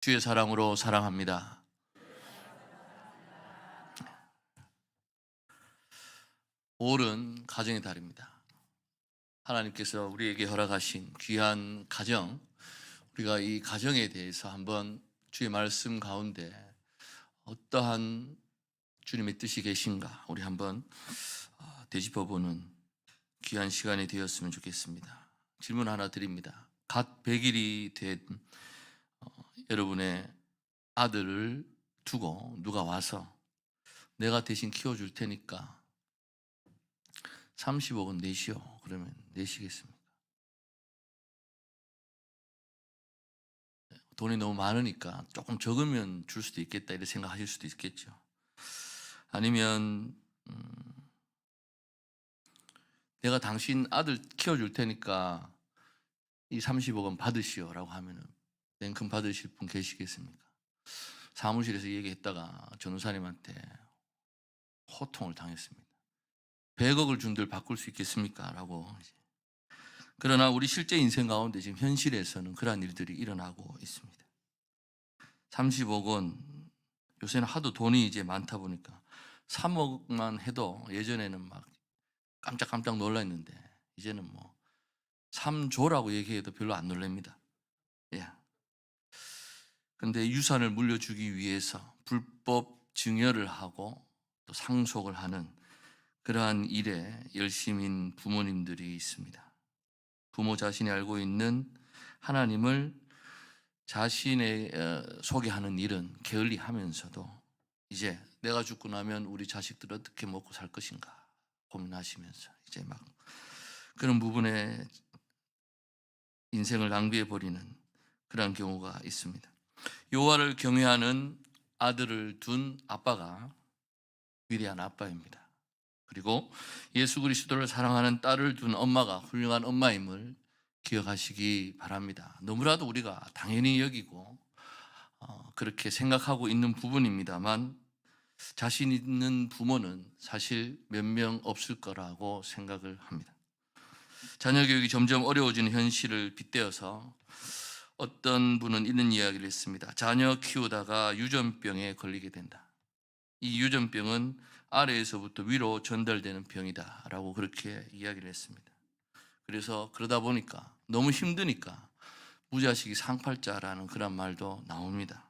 주의 사랑으로 사랑합니다. 5월은 가정의 달입니다. 하나님께서 우리에게 허락하신 귀한 가정, 우리가 이 가정에 대해서 한번 주의 말씀 가운데 어떠한 주님의 뜻이 계신가 우리 한번 되짚어보는 귀한 시간이 되었으면 좋겠습니다. 질문 하나 드립니다. 갓 100일이 된 여러분의 아들을 두고 누가 와서 내가 대신 키워줄 테니까 30억은 내시오. 그러면 내시겠습니까? 돈이 너무 많으니까 조금 적으면 줄 수도 있겠다 이렇게 생각하실 수도 있겠죠. 아니면 내가 당신 아들 키워줄 테니까 이 30억은 받으시오 라고 하면은 냉큼 받으실 분 계시겠습니까? 사무실에서 얘기했다가 전우사님한테 호통을 당했습니다. 100억을 준들 바꿀 수 있겠습니까? 라고. 그러나 우리 실제 인생 가운데 지금 현실에서는 그러한 일들이 일어나고 있습니다. 30억은 요새는 하도 돈이 이제 많다 보니까 3억만 해도 예전에는 막 깜짝깜짝 놀랐는데 이제는 뭐 3조라고 얘기해도 별로 안 놀랍니다. 예. 근데 유산을 물려주기 위해서 불법 증여를 하고 또 상속을 하는 그러한 일에 열심인 부모님들이 있습니다. 부모 자신이 알고 있는 하나님을 자신의 소개하는 일은 게을리하면서도 이제 내가 죽고 나면 우리 자식들 어떻게 먹고 살 것인가 고민하시면서 이제 막 그런 부분에 인생을 낭비해 버리는 그런 경우가 있습니다. 여호와를 경외하는 아들을 둔 아빠가 위대한 아빠입니다. 그리고 예수 그리스도를 사랑하는 딸을 둔 엄마가 훌륭한 엄마임을 기억하시기 바랍니다. 너무나도 우리가 당연히 여기고 그렇게 생각하고 있는 부분입니다만 자신 있는 부모는 사실 몇 명 없을 거라고 생각을 합니다. 자녀 교육이 점점 어려워지는 현실을 빗대어서 어떤 분은 이런 이야기를 했습니다. 자녀 키우다가 유전병에 걸리게 된다. 이 유전병은 아래에서부터 위로 전달되는 병이다 라고 그렇게 이야기를 했습니다. 그래서 그러다 보니까 너무 힘드니까 무자식이 상팔자라는 그런 말도 나옵니다.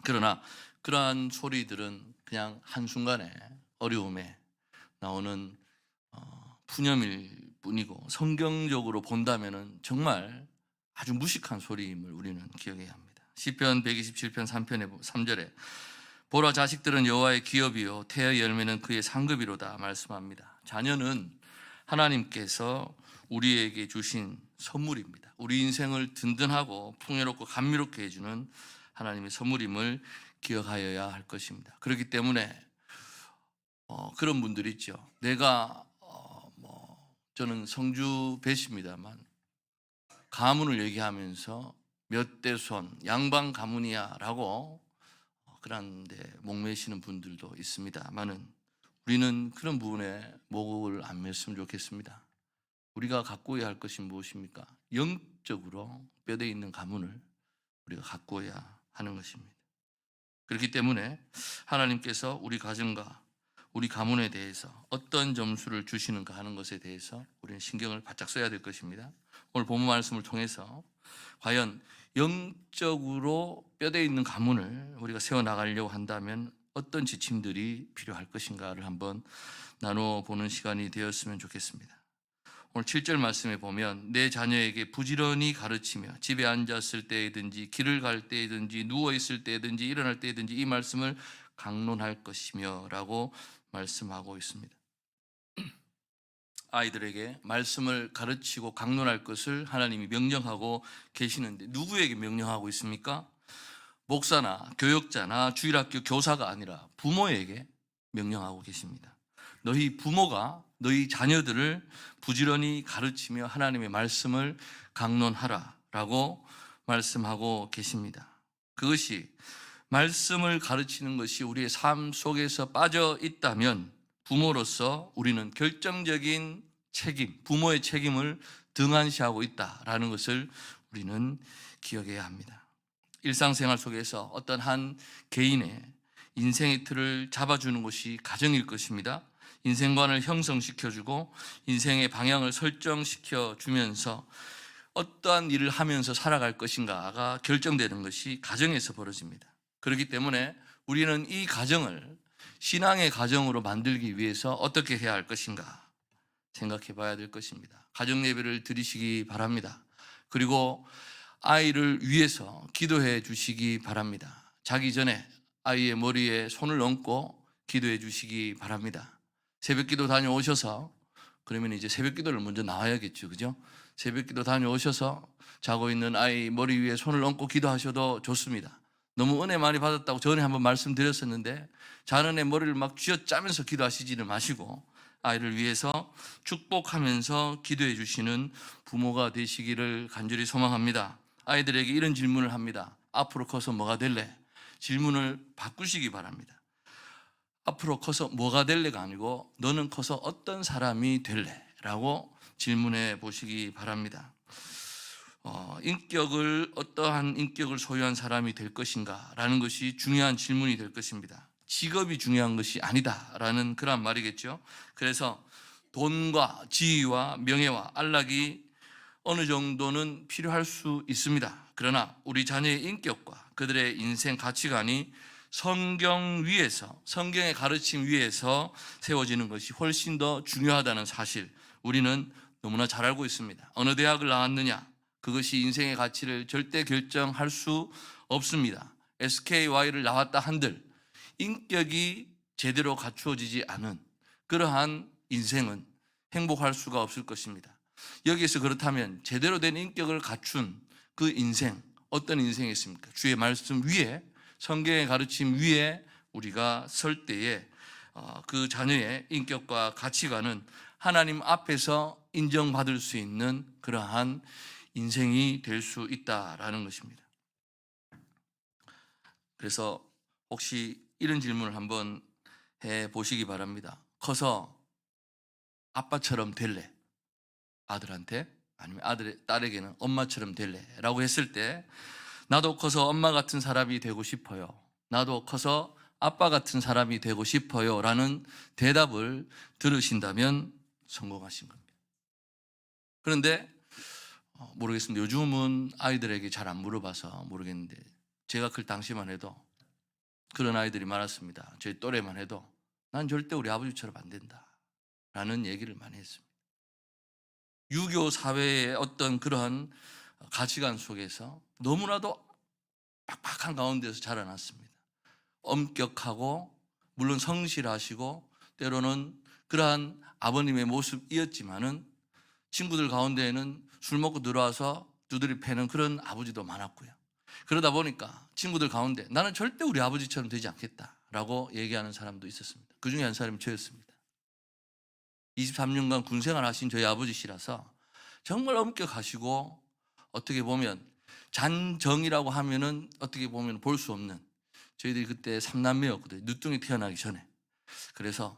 그러나 그러한 소리들은 그냥 한순간에 어려움에 나오는 푸념일 뿐이고 성경적으로 본다면 정말 아주 무식한 소리임을 우리는 기억해야 합니다. 시편 127편 3편의 3절에 보라 자식들은 여호와의 기업이요 태의 열매는 그의 상급이로다 말씀합니다. 자녀는 하나님께서 우리에게 주신 선물입니다. 우리 인생을 든든하고 풍요롭고 감미롭게 해주는 하나님의 선물임을 기억하여야 할 것입니다. 그렇기 때문에 그런 분들이 있죠. 내가 저는 성주 배씨입니다만 가문을 얘기하면서 몇 대 손 양반 가문이야 라고 그런데 목매시는 분들도 있습니다만은 우리는 그런 부분에 목을 안 맸으면 좋겠습니다. 우리가 가꾸어야 할 것이 무엇입니까? 영적으로 뼈대 있는 가문을 우리가 가꾸어야 하는 것입니다. 그렇기 때문에 하나님께서 우리 가정과 우리 가문에 대해서 어떤 점수를 주시는가 하는 것에 대해서 우리는 신경을 바짝 써야 될 것입니다. 오늘 본문 말씀을 통해서 과연 영적으로 뼈대 있는 가문을 우리가 세워나가려고 한다면 어떤 지침들이 필요할 것인가를 한번 나눠보는 시간이 되었으면 좋겠습니다. 오늘 7절 말씀에 보면 내 자녀에게 부지런히 가르치며 집에 앉았을 때이든지 길을 갈 때이든지 누워있을 때이든지 일어날 때이든지 이 말씀을 강론할 것이며 라고 말씀하고 있습니다. 아이들에게 말씀을 가르치고 강론할 것을 하나님이 명령하고 계시는데 누구에게 명령하고 있습니까? 목사나 교역자나 주일학교 교사가 아니라 부모에게 명령하고 계십니다. 너희 부모가 너희 자녀들을 부지런히 가르치며 하나님의 말씀을 강론하라 라고 말씀하고 계십니다. 그것이 말씀을 가르치는 것이 우리의 삶 속에서 빠져 있다면 부모로서 우리는 결정적인 책임, 부모의 책임을 등한시하고 있다라는 것을 우리는 기억해야 합니다. 일상생활 속에서 어떤 한 개인의 인생의 틀을 잡아주는 것이 가정일 것입니다. 인생관을 형성시켜주고 인생의 방향을 설정시켜 주면서 어떠한 일을 하면서 살아갈 것인가가 결정되는 것이 가정에서 벌어집니다. 그렇기 때문에 우리는 이 가정을 신앙의 가정으로 만들기 위해서 어떻게 해야 할 것인가 생각해 봐야 될 것입니다. 가정 예배를 드리시기 바랍니다. 그리고 아이를 위해서 기도해 주시기 바랍니다. 자기 전에 아이의 머리에 손을 얹고 기도해 주시기 바랍니다. 새벽 기도 다녀오셔서, 그러면 이제 새벽 기도를 먼저 나와야겠죠, 그죠? 새벽 기도 다녀오셔서 자고 있는 아이 머리 위에 손을 얹고 기도하셔도 좋습니다. 너무 은혜 많이 받았다고 전에 한번 말씀드렸었는데, 자는 애 머리를 막 쥐어짜면서 기도하시지는 마시고 아이를 위해서 축복하면서 기도해 주시는 부모가 되시기를 간절히 소망합니다. 아이들에게 이런 질문을 합니다. 앞으로 커서 뭐가 될래? 질문을 바꾸시기 바랍니다. 앞으로 커서 뭐가 될래가 아니고 너는 커서 어떤 사람이 될래? 라고 질문해 보시기 바랍니다. 인격을 어떠한 인격을 소유한 사람이 될 것인가 라는 것이 중요한 질문이 될 것입니다. 직업이 중요한 것이 아니다 라는 그런 말이겠죠. 그래서 돈과 지위와 명예와 안락이 어느 정도는 필요할 수 있습니다. 그러나 우리 자녀의 인격과 그들의 인생 가치관이 성경 위에서, 성경의 가르침 위에서 세워지는 것이 훨씬 더 중요하다는 사실, 우리는 너무나 잘 알고 있습니다. 어느 대학을 나왔느냐, 그것이 인생의 가치를 절대 결정할 수 없습니다. SKY를 나왔다 한들 인격이 제대로 갖추어지지 않은 그러한 인생은 행복할 수가 없을 것입니다. 여기에서 그렇다면 제대로 된 인격을 갖춘 그 인생, 어떤 인생이었습니까? 주의 말씀 위에, 성경의 가르침 위에 우리가 설 때에 그 자녀의 인격과 가치관은 하나님 앞에서 인정받을 수 있는 그러한 인생이 될 수 있다라는 것입니다. 그래서 혹시 이런 질문을 한번 해 보시기 바랍니다. 커서 아빠처럼 될래? 아들한테, 아니면 딸에게는 엄마처럼 될래? 라고 했을 때, 나도 커서 엄마 같은 사람이 되고 싶어요, 나도 커서 아빠 같은 사람이 되고 싶어요 라는 대답을 들으신다면 성공하신 겁니다. 그런데 모르겠습니다. 요즘은 아이들에게 잘 안 물어봐서 모르겠는데, 제가 클 당시만 해도 그런 아이들이 많았습니다. 저희 또래만 해도 난 절대 우리 아버지처럼 안 된다 라는 얘기를 많이 했습니다. 유교 사회의 어떤 그런 가치관 속에서 너무나도 빡빡한 가운데서 자라났습니다. 엄격하고 물론 성실하시고 때로는 그러한 아버님의 모습이었지만은 친구들 가운데에는 술 먹고 들어와서 두드리 패는 그런 아버지도 많았고요. 그러다 보니까 친구들 가운데 나는 절대 우리 아버지처럼 되지 않겠다라고 얘기하는 사람도 있었습니다. 그 중에 한 사람이 저였습니다. 23년간 군생활 하신 저희 아버지시라서 정말 엄격하시고, 어떻게 보면 잔정이라고 하면은 어떻게 보면 볼 수 없는, 저희들이 그때 3남매였거든요. 늦둥이 태어나기 전에. 그래서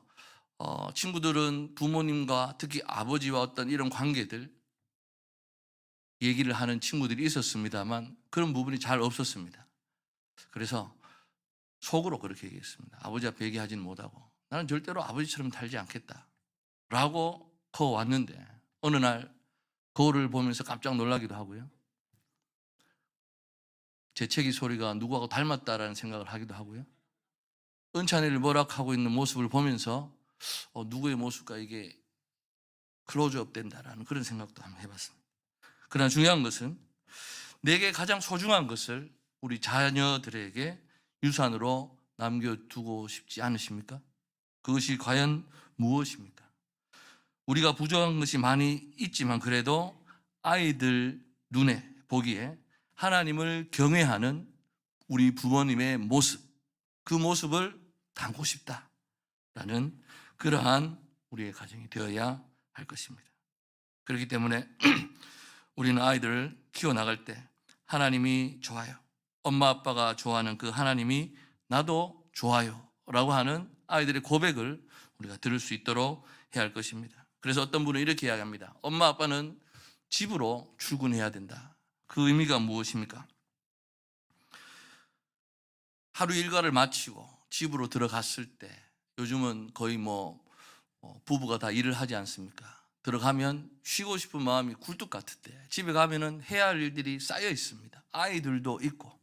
친구들은 부모님과 특히 아버지와 어떤 이런 관계들 얘기를 하는 친구들이 있었습니다만 그런 부분이 잘 없었습니다. 그래서 속으로 그렇게 얘기했습니다. 아버지 앞에 얘기하지는 못하고 나는 절대로 아버지처럼 살지 않겠다 라고 커왔는데, 어느 날 거울을 보면서 깜짝 놀라기도 하고요, 재채기 소리가 누구하고 닮았다라는 생각을 하기도 하고요, 은찬이를 몰락하고 있는 모습을 보면서 누구의 모습과 이게 클로즈업 된다라는 그런 생각도 한번 해봤습니다. 그러나 중요한 것은 내게 가장 소중한 것을 우리 자녀들에게 유산으로 남겨두고 싶지 않으십니까? 그것이 과연 무엇입니까? 우리가 부족한 것이 많이 있지만 그래도 아이들 눈에 보기에 하나님을 경외하는 우리 부모님의 모습, 그 모습을 담고 싶다라는 그러한 우리의 가정이 되어야 할 것입니다. 그렇기 때문에 우리는 아이들을 키워나갈 때 하나님이 좋아요, 엄마 아빠가 좋아하는 그 하나님이 나도 좋아요 라고 하는 아이들의 고백을 우리가 들을 수 있도록 해야 할 것입니다. 그래서 어떤 분은 이렇게 이야기합니다. 엄마 아빠는 집으로 출근해야 된다. 그 의미가 무엇입니까? 하루 일과를 마치고 집으로 들어갔을 때, 요즘은 거의 부부가 다 일을 하지 않습니까? 들어가면 쉬고 싶은 마음이 굴뚝 같을 때, 집에 가면은 해야 할 일들이 쌓여 있습니다. 아이들도 있고.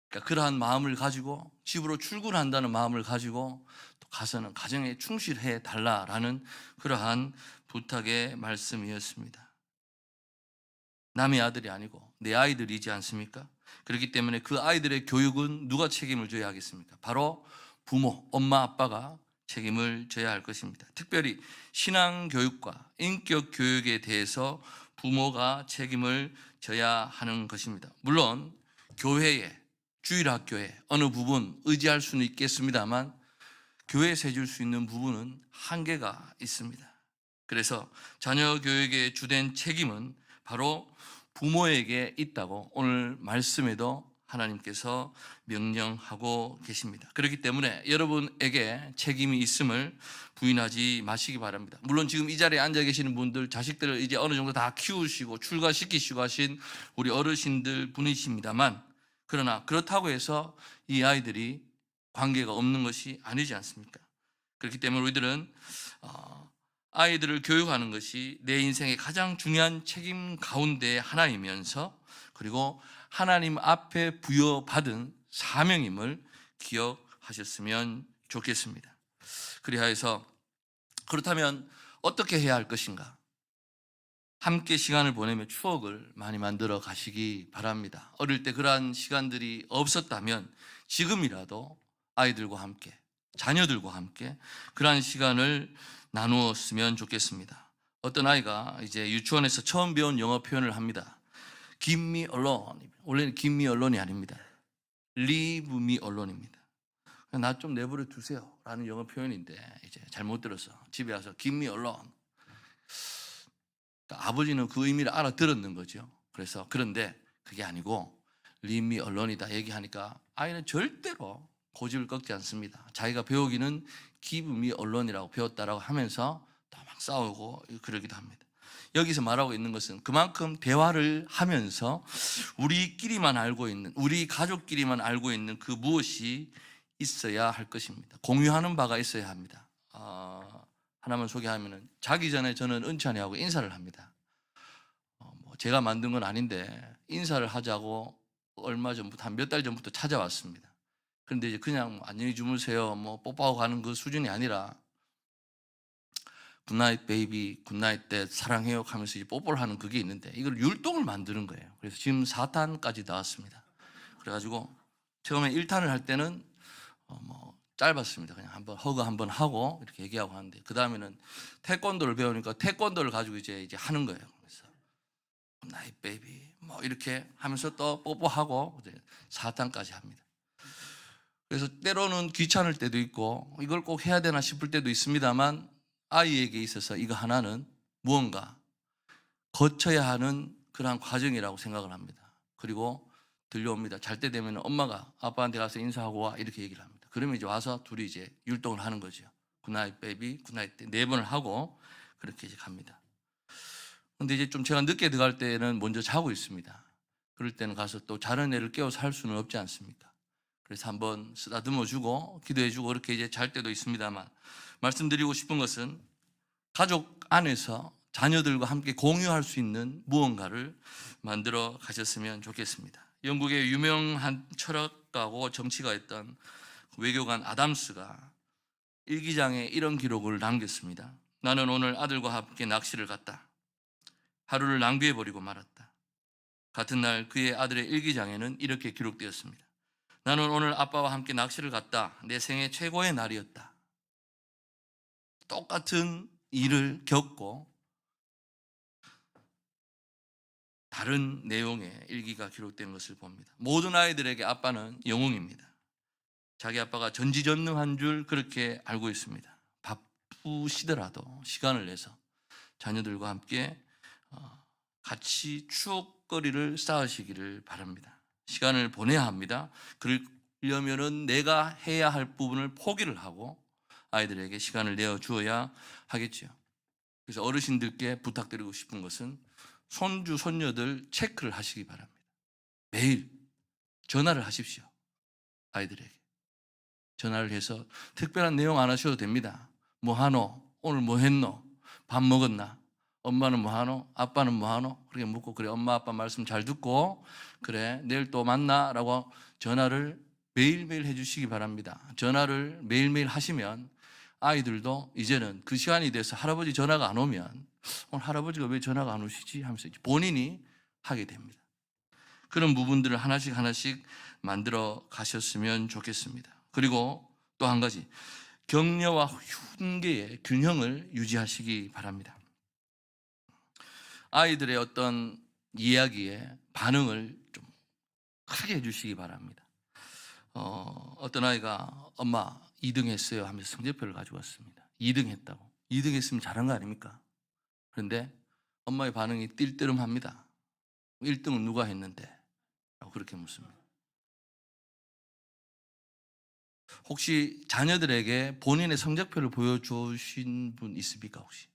그러니까 그러한 마음을 가지고, 집으로 출근한다는 마음을 가지고 또 가서는 가정에 충실해 달라라는 그러한 부탁의 말씀이었습니다. 남의 아들이 아니고 내 아이들이지 않습니까? 그렇기 때문에 그 아이들의 교육은 누가 책임을 져야 하겠습니까? 바로 부모, 엄마, 아빠가 책임을 져야 할 것입니다. 특별히 신앙 교육과 인격 교육에 대해서 부모가 책임을 져야 하는 것입니다. 물론 교회에, 주일학교에 어느 부분 의지할 수는 있겠습니다만, 교회에서 해줄 수 있는 부분은 한계가 있습니다. 그래서 자녀 교육의 주된 책임은 바로 부모에게 있다고 오늘 말씀에도 하나님께서 명령하고 계십니다. 그렇기 때문에 여러분에게 책임이 있음을 부인하지 마시기 바랍니다. 물론 지금 이 자리에 앉아 계시는 분들, 자식들을 이제 어느 정도 다 키우시고 출가시키시고 하신 우리 어르신들 분이십니다만, 그러나 그렇다고 해서 이 아이들이 관계가 없는 것이 아니지 않습니까? 그렇기 때문에 우리들은 아이들을 교육하는 것이 내 인생의 가장 중요한 책임 가운데 하나이면서, 그리고 하나님 앞에 부여받은 사명임을 기억하셨으면 좋겠습니다. 그리하여서 그렇다면 어떻게 해야 할 것인가? 함께 시간을 보내며 추억을 많이 만들어 가시기 바랍니다. 어릴 때 그러한 시간들이 없었다면 지금이라도 아이들과 함께, 자녀들과 함께 그러한 시간을 나누었으면 좋겠습니다. 어떤 아이가 이제 유치원에서 처음 배운 영어 표현을 합니다. Give me alone. 원래는 give me alone이 아닙니다. Leave me alone입니다. 나 좀 내버려 두세요 라는 영어 표현인데, 이제 잘못 들어서 집에 와서 give me alone. 그러니까 아버지는 그 의미를 알아들었는 거죠. 그래서 그런데 그게 아니고 leave me alone이다 얘기하니까 아이는 절대로 고집을 꺾지 않습니다. 자기가 배우기는 give me alone이라고 배웠다라고 하면서 또 막 싸우고 그러기도 합니다. 여기서 말하고 있는 것은 그만큼 대화를 하면서 우리끼리만 알고 있는, 우리 가족끼리만 알고 있는 그 무엇이 있어야 할 것입니다. 공유하는 바가 있어야 합니다. 하나만 소개하면은, 자기 전에 저는 은찬이하고 인사를 합니다. 제가 만든 건 아닌데 인사를 하자고 얼마 전부터, 한 몇 달 전부터 찾아왔습니다. 그런데 이제 그냥 안녕히 주무세요 뽀뽀하고 가는 그 수준이 아니라 굿나잇 베이비, 굿나잇 때 사랑해요 하면서 이제 뽀뽀를 하는 그게 있는데, 이걸 율동을 만드는 거예요. 그래서 지금 4탄까지 나왔습니다. 그래가지고 처음에 1탄을 할 때는 짧았습니다. 그냥 한번 허그 한번 하고 이렇게 얘기하고 하는데, 그 다음에는 태권도를 배우니까 태권도를 가지고 이제 하는 거예요. 그래서 굿나잇 베이비 이렇게 하면서 또 뽀뽀하고 이제 4탄까지 합니다. 그래서 때로는 귀찮을 때도 있고 이걸 꼭 해야 되나 싶을 때도 있습니다만, 아이에게 있어서 이거 하나는 무언가 거쳐야 하는 그러한 과정이라고 생각을 합니다. 그리고 들려옵니다. 잘 때 되면 엄마가 아빠한테 가서 인사하고 와 이렇게 얘기를 합니다. 그러면 이제 와서 둘이 이제 율동을 하는 거죠. 굿나잇 베이비, 굿나잇 때 4번을 하고 그렇게 이제 갑니다. 근데 이제 좀 제가 늦게 들어갈 때는 먼저 자고 있습니다. 그럴 때는 가서 또 자는 애를 깨워서 할 수는 없지 않습니까? 그래서 한번 쓰다듬어 주고 기도해 주고 그렇게 이제 잘 때도 있습니다만, 말씀드리고 싶은 것은 가족 안에서 자녀들과 함께 공유할 수 있는 무언가를 만들어 가셨으면 좋겠습니다. 영국의 유명한 철학가고 정치가였던 외교관 아담스가 일기장에 이런 기록을 남겼습니다. 나는 오늘 아들과 함께 낚시를 갔다. 하루를 낭비해버리고 말았다. 같은 날 그의 아들의 일기장에는 이렇게 기록되었습니다. 나는 오늘 아빠와 함께 낚시를 갔다. 내 생애 최고의 날이었다. 똑같은 일을 겪고 다른 내용의 일기가 기록된 것을 봅니다. 모든 아이들에게 아빠는 영웅입니다. 자기 아빠가 전지전능한 줄 그렇게 알고 있습니다. 바쁘시더라도 시간을 내서 자녀들과 함께 같이 추억거리를 쌓으시기를 바랍니다. 시간을 보내야 합니다. 그러려면은 내가 해야 할 부분을 포기를 하고 아이들에게 시간을 내어 주어야 하겠죠. 그래서 어르신들께 부탁드리고 싶은 것은 손주, 손녀들 체크를 하시기 바랍니다. 매일 전화를 하십시오. 아이들에게 전화를 해서 특별한 내용 안 하셔도 됩니다. 뭐 하노? 오늘 뭐 했노? 밥 먹었나? 엄마는 뭐 하노? 아빠는 뭐 하노? 그렇게 묻고, 그래 엄마 아빠 말씀 잘 듣고 그래 내일 또 만나 라고 전화를 매일매일 해주시기 바랍니다. 전화를 매일매일 하시면 아이들도 이제는 그 시간이 돼서 할아버지 전화가 안 오면 오늘 할아버지가 왜 전화가 안 오시지 하면서 본인이 하게 됩니다. 그런 부분들을 하나씩 하나씩 만들어 가셨으면 좋겠습니다. 그리고 또 한 가지, 격려와 훈계의 균형을 유지하시기 바랍니다. 아이들의 어떤 이야기에 반응을 좀 크게 해주시기 바랍니다. 어떤 아이가 엄마 2등 했어요 하면서 성적표를 가지고 왔습니다. 2등 했다고. 2등 했으면 잘한 거 아닙니까? 그런데 엄마의 반응이 띨띨합니다. 1등은 누가 했는데? 라고 그렇게 묻습니다. 혹시 자녀들에게 본인의 성적표를 보여주신 분 있습니까? 혹시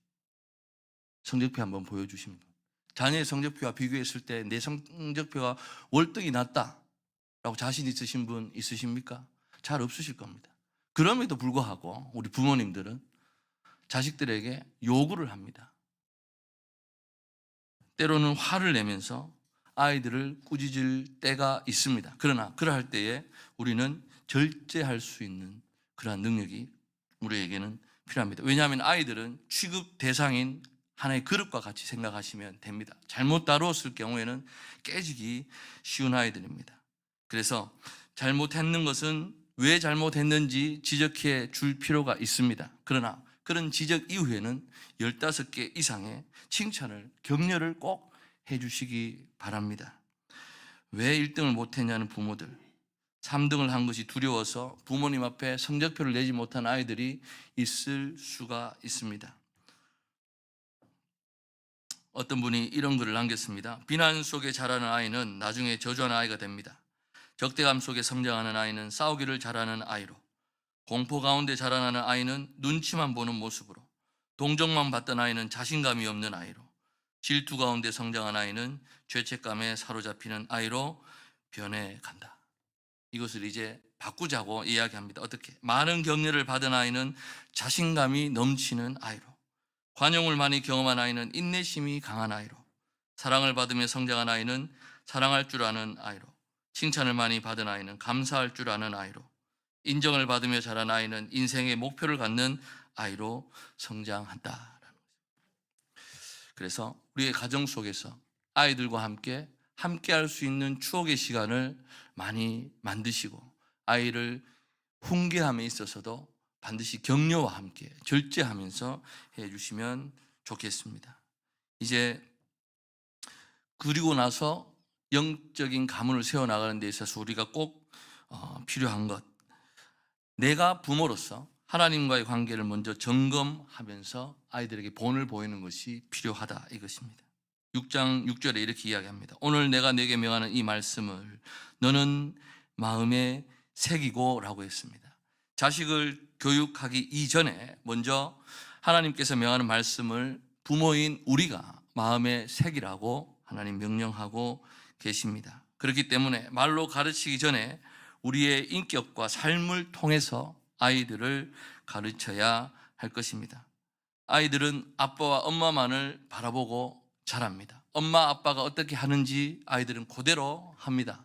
성적표 한번 보여주신 분, 자녀의 성적표와 비교했을 때 내 성적표가 월등히 낫다라고 자신 있으신 분 있으십니까? 잘 없으실 겁니다. 그럼에도 불구하고 우리 부모님들은 자식들에게 요구를 합니다. 때로는 화를 내면서 아이들을 꾸짖을 때가 있습니다. 그러나 그러할 때에 우리는 절제할 수 있는 그러한 능력이 우리에게는 필요합니다. 왜냐하면 아이들은 취급 대상인 하나의 그릇과 같이 생각하시면 됩니다. 잘못 다루었을 경우에는 깨지기 쉬운 아이들입니다. 그래서 잘못했는 것은 왜 잘못했는지 지적해 줄 필요가 있습니다. 그러나 그런 지적 이후에는 15개 이상의 칭찬을, 격려를 꼭 해주시기 바랍니다. 왜 1등을 못했냐는 부모들, 3등을 한 것이 두려워서 부모님 앞에 성적표를 내지 못한 아이들이 있을 수가 있습니다. 어떤 분이 이런 글을 남겼습니다. 비난 속에 자라는 아이는 나중에 저주하는 아이가 됩니다. 적대감 속에 성장하는 아이는 싸우기를 잘하는 아이로, 공포 가운데 자라나는 아이는 눈치만 보는 모습으로, 동정만 받던 아이는 자신감이 없는 아이로, 질투 가운데 성장한 아이는 죄책감에 사로잡히는 아이로 변해간다. 이것을 이제 바꾸자고 이야기합니다. 어떻게? 많은 격려를 받은 아이는 자신감이 넘치는 아이로, 관용을 많이 경험한 아이는 인내심이 강한 아이로, 사랑을 받으며 성장한 아이는 사랑할 줄 아는 아이로, 칭찬을 많이 받은 아이는 감사할 줄 아는 아이로, 인정을 받으며 자란 아이는 인생의 목표를 갖는 아이로 성장한다. 그래서 우리의 가정 속에서 아이들과 함께 할 수 있는 추억의 시간을 많이 만드시고, 아이를 훈계함에 있어서도 반드시 격려와 함께 절제하면서 해주시면 좋겠습니다. 이제 그리고 나서 영적인 가문을 세워나가는 데 있어서 우리가 꼭 필요한 것, 내가 부모로서 하나님과의 관계를 먼저 점검하면서 아이들에게 본을 보이는 것이 필요하다, 이것입니다. 6장 6절에 이렇게 이야기합니다. 오늘 내가 내게 명하는 이 말씀을 너는 마음에 새기고 라고 했습니다. 자식을 교육하기 이전에 먼저 하나님께서 명하는 말씀을 부모인 우리가 마음에 새기라고 하나님 명령하고 계십니다. 그렇기 때문에 말로 가르치기 전에 우리의 인격과 삶을 통해서 아이들을 가르쳐야 할 것입니다. 아이들은 아빠와 엄마만을 바라보고 자랍니다. 엄마 아빠가 어떻게 하는지 아이들은 그대로 합니다.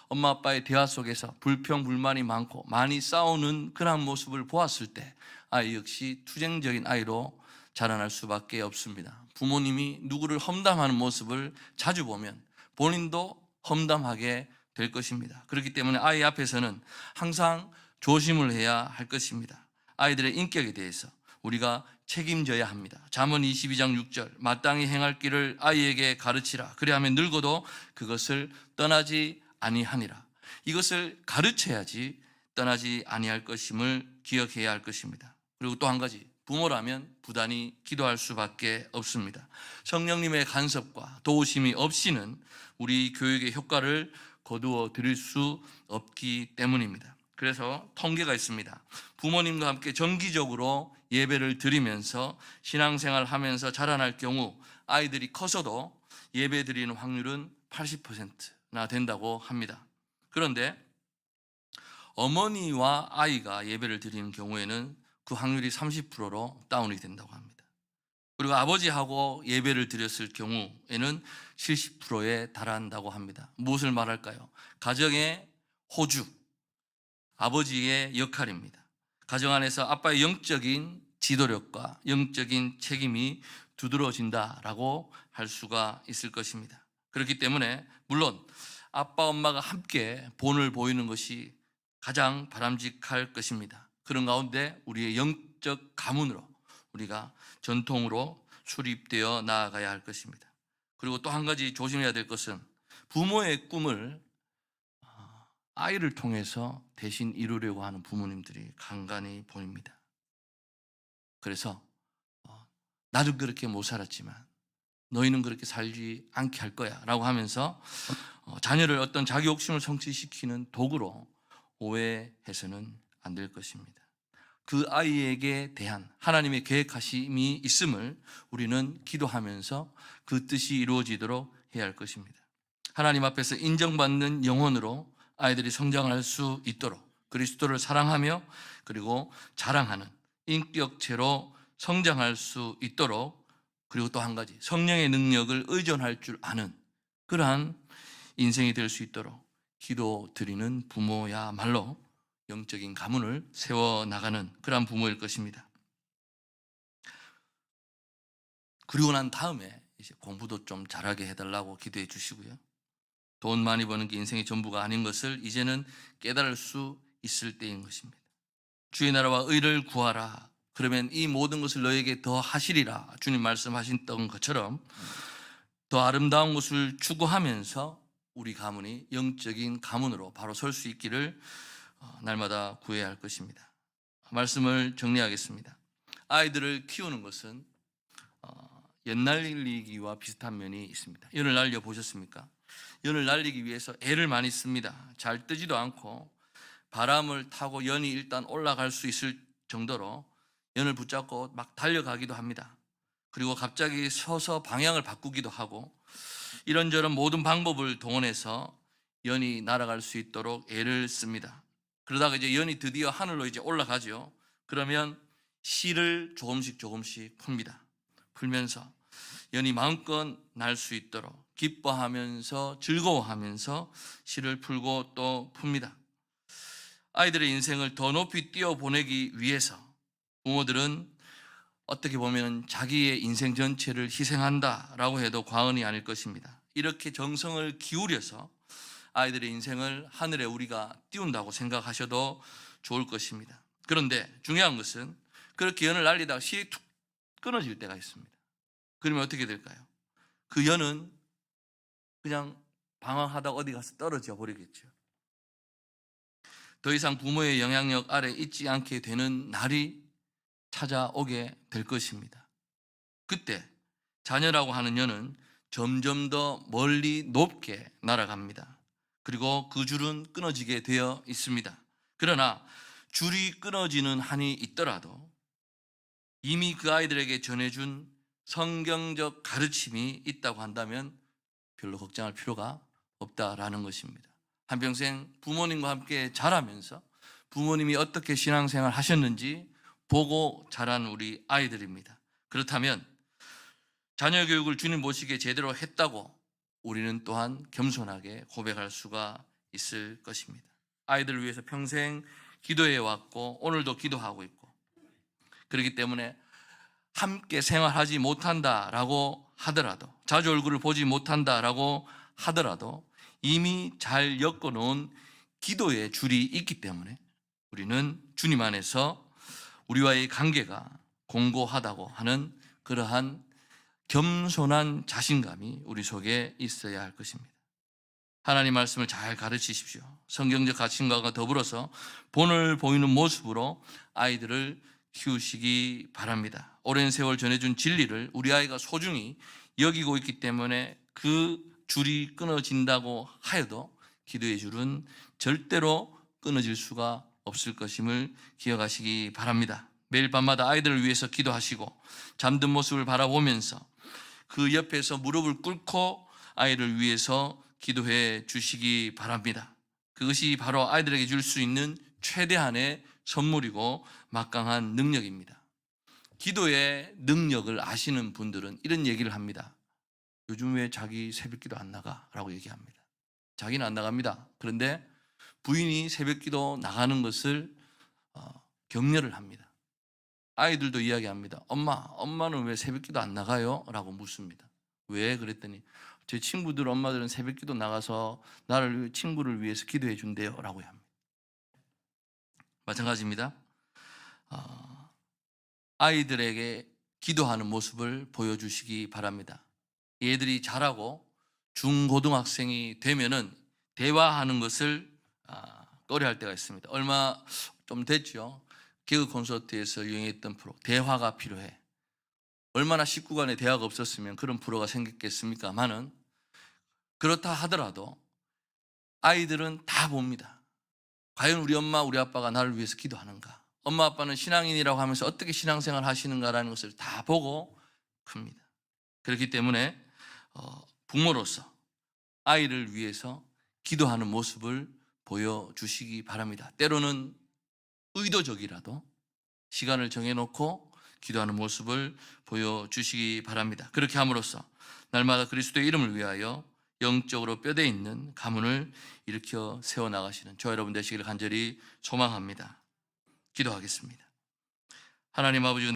엄마 아빠의 대화 속에서 불평 불만이 많고 많이 싸우는 그런 모습을 보았을 때 아이 역시 투쟁적인 아이로 자라날 수밖에 없습니다. 부모님이 누구를 험담하는 모습을 자주 보면 본인도 험담하게 될 것입니다. 그렇기 때문에 아이 앞에서는 항상 조심을 해야 할 것입니다. 아이들의 인격에 대해서 우리가 책임져야 합니다. 잠언 22장 6절, 마땅히 행할 길을 아이에게 가르치라. 그리하면 늙어도 그것을 떠나지 아니하니라. 이것을 가르쳐야지 떠나지 아니할 것임을 기억해야 할 것입니다. 그리고 또 한 가지, 부모라면 부단히 기도할 수밖에 없습니다. 성령님의 간섭과 도우심이 없이는 우리 교육의 효과를 거두어 드릴 수 없기 때문입니다. 그래서 통계가 있습니다. 부모님과 함께 정기적으로 예배를 드리면서 신앙생활을 하면서 자라날 경우 아이들이 커서도 예배 드리는 확률은 80%나 된다고 합니다. 그런데 어머니와 아이가 예배를 드리는 경우에는 그 확률이 30%로 다운이 된다고 합니다. 그리고 아버지하고 예배를 드렸을 경우에는 70%에 달한다고 합니다. 무엇을 말할까요? 가정의 호주, 아버지의 역할입니다. 가정 안에서 아빠의 영적인 지도력과 영적인 책임이 두드러진다라고 할 수가 있을 것입니다. 그렇기 때문에 물론 아빠, 엄마가 함께 본을 보이는 것이 가장 바람직할 것입니다. 그런 가운데 우리의 영적 가문으로 우리가 전통으로 수립되어 나아가야 할 것입니다. 그리고 또 한 가지 조심해야 될 것은 부모의 꿈을 아이를 통해서 대신 이루려고 하는 부모님들이 간간히 보입니다. 그래서 나도 그렇게 못 살았지만 너희는 그렇게 살지 않게 할 거야 라고 하면서 자녀를 어떤 자기 욕심을 성취시키는 도구로 오해해서는 안 될 것입니다. 그 아이에게 대한 하나님의 계획하심이 있음을 우리는 기도하면서 그 뜻이 이루어지도록 해야 할 것입니다. 하나님 앞에서 인정받는 영혼으로 아이들이 성장할 수 있도록 그리스도를 사랑하며 그리고 자랑하는 인격체로 성장할 수 있도록, 그리고 또 한 가지 성령의 능력을 의존할 줄 아는 그러한 인생이 될 수 있도록 기도드리는 부모야말로 영적인 가문을 세워나가는 그러한 부모일 것입니다. 그리고 난 다음에 이제 공부도 좀 잘하게 해달라고 기도해 주시고요. 돈 많이 버는 게 인생의 전부가 아닌 것을 이제는 깨달을 수 있을 때인 것입니다. 주의 나라와 의를 구하라. 그러면 이 모든 것을 너에게 더 하시리라. 주님 말씀하셨던 것처럼 더 아름다운 것을 추구하면서 우리 가문이 영적인 가문으로 바로 설 수 있기를 날마다 구해야 할 것입니다. 말씀을 정리하겠습니다. 아이들을 키우는 것은 연날리기와 비슷한 면이 있습니다. 연을 날려 보셨습니까? 연을 날리기 위해서 애를 많이 씁니다. 잘 뜨지도 않고 바람을 타고 연이 일단 올라갈 수 있을 정도로 연을 붙잡고 막 달려가기도 합니다. 그리고 갑자기 서서 방향을 바꾸기도 하고 이런저런 모든 방법을 동원해서 연이 날아갈 수 있도록 애를 씁니다. 그러다가 이제 연이 드디어 하늘로 이제 올라가죠. 그러면 실을 조금씩 풉니다. 풀면서 연이 마음껏 날 수 있도록 기뻐하면서 즐거워하면서 실을 풀고 또 풉니다. 아이들의 인생을 더 높이 뛰어보내기 위해서 부모들은 어떻게 보면 자기의 인생 전체를 희생한다라고 해도 과언이 아닐 것입니다. 이렇게 정성을 기울여서 아이들의 인생을 하늘에 우리가 띄운다고 생각하셔도 좋을 것입니다. 그런데 중요한 것은 그렇게 연을 날리다가 실이 툭 끊어질 때가 있습니다. 그러면 어떻게 될까요? 그 연은 그냥 방황하다가 어디 가서 떨어져 버리겠죠. 더 이상 부모의 영향력 아래 있지 않게 되는 날이 찾아오게 될 것입니다. 그때 자녀라고 하는 연은 점점 더 멀리 높게 날아갑니다. 그리고 그 줄은 끊어지게 되어 있습니다. 그러나 줄이 끊어지는 한이 있더라도 이미 그 아이들에게 전해준 성경적 가르침이 있다고 한다면 별로 걱정할 필요가 없다라는 것입니다. 한평생 부모님과 함께 자라면서 부모님이 어떻게 신앙생활 하셨는지 보고 자란 우리 아이들입니다. 그렇다면 자녀 교육을 주님 보시기에 제대로 했다고 우리는 또한 겸손하게 고백할 수가 있을 것입니다. 아이들을 위해서 평생 기도해 왔고 오늘도 기도하고 있고, 그렇기 때문에 함께 생활하지 못한다라고 하더라도, 자주 얼굴을 보지 못한다라고 하더라도 이미 잘 엮어놓은 기도의 줄이 있기 때문에 우리는 주님 안에서 우리와의 관계가 공고하다고 하는 그러한 겸손한 자신감이 우리 속에 있어야 할 것입니다. 하나님 말씀을 잘 가르치십시오. 성경적 가르침과 더불어서 본을 보이는 모습으로 아이들을 키우시기 바랍니다. 오랜 세월 전해준 진리를 우리 아이가 소중히 여기고 있기 때문에 그 줄이 끊어진다고 하여도 기도의 줄은 절대로 끊어질 수가 없을 것임을 기억하시기 바랍니다. 매일 밤마다 아이들을 위해서 기도하시고 잠든 모습을 바라보면서 그 옆에서 무릎을 꿇고 아이를 위해서 기도해 주시기 바랍니다. 그 그것이 바로 아이들에게 줄 수 있는 최대한의 선물이고 막강한 능력입니다. 기도의 능력을 아시는 분들은 이런 얘기를 합니다. 요즘 왜 자기 새벽기도 안 나가? 라고 얘기합니다. 자기는 안 나갑니다. 그런데 부인이 새벽기도 나가는 것을 격려를 합니다. 아이들도 이야기합니다. 엄마는 왜 새벽기도 안 나가요? 라고 묻습니다. 왜? 그랬더니 제 친구들 엄마들은 새벽기도 나가서 친구를 위해서 기도해 준대요 라고 합니다. 마찬가지입니다. 아이들에게 기도하는 모습을 보여주시기 바랍니다. 얘들이 자라고 중고등학생이 되면은 대화하는 것을 꺼려할 때가 있습니다. 얼마 좀 됐죠. 개그 콘서트에서 유행했던 프로 대화가 필요해. 얼마나 식구간에 대화가 없었으면 그런 프로가 생겼겠습니까마는 그렇다 하더라도 아이들은 다 봅니다. 과연 우리 엄마 우리 아빠가 나를 위해서 기도하는가, 엄마 아빠는 신앙인이라고 하면서 어떻게 신앙생활 하시는가라는 것을 다 보고 큽니다. 그렇기 때문에 부모로서 아이를 위해서 기도하는 모습을 보여주시기 바랍니다. 때로는 의도적이라도 시간을 정해놓고 기도하는 모습을 보여주시기 바랍니다. 그렇게 함으로써 날마다 그리스도의 이름을 위하여 영적으로 뼈대 있는 가문을 일으켜 세워나가시는 저와 여러분 되시기를 간절히 소망합니다. 기도하겠습니다. 하나님 아버지,